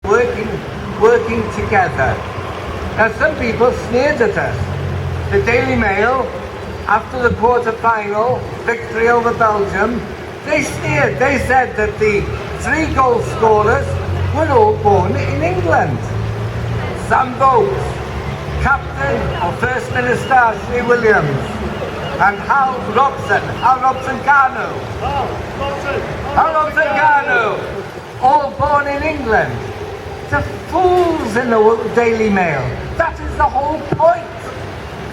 working together. Now some people sneered at us. The Daily Mail, after the quarter-final victory over Belgium, they sneered. They said that the 3 goal scorers were all born in England. Sam Bogues, Captain or First Minister Ashley Williams, and Hal Robson Carno, all born in England. The fools in the Daily Mail. That is the whole point.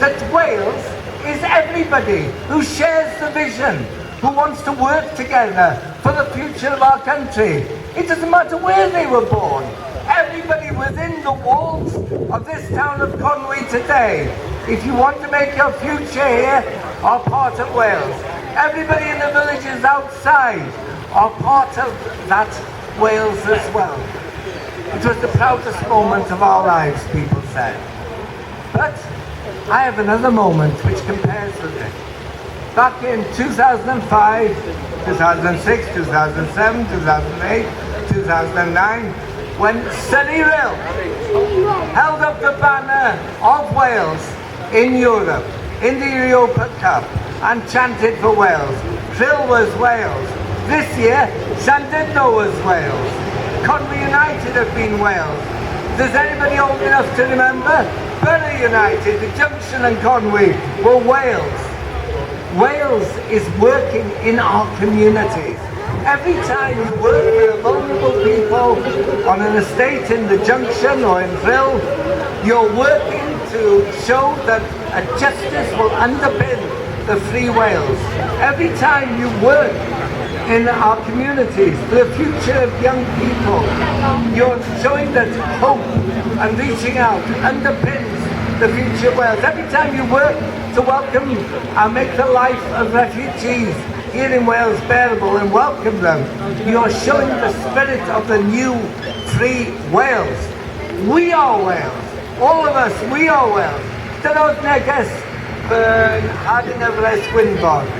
That Wales is everybody who shares the vision, who wants to work together for the future of our country. It doesn't matter where they were born. Everybody within the walls of this town of Conwy today, if you want to make your future here, are part of Wales. Everybody in the villages outside are part of that Wales as well. It was the proudest moment of our lives, people said. But I have another moment which compares with it. Back in 2005, 2006, 2007, 2008, 2009, when Rhyl held up the banner of Wales in Europe, in the Europa Cup, and chanted for Wales. Rhyl was Wales. This year, Llandudno was Wales. Conwy United have been Wales. Does anybody old enough to remember? Bury United, the Junction and Conwy were Wales. Wales is working in our communities. Every time you work with vulnerable people on an estate in the Junction or in Rhyl, you're working to show that a justice will underpin the free Wales. Every time you work in our communities for the future of young people, you're showing that hope and reaching out underpins the future of Wales. Every time you work to welcome and make the life of refugees here in Wales bearable and welcome them, you're showing the spirit of the new free Wales. We are Wales. All of us, we are Wales. Dyna'r neges fy nhad yn Efres Gwynfor.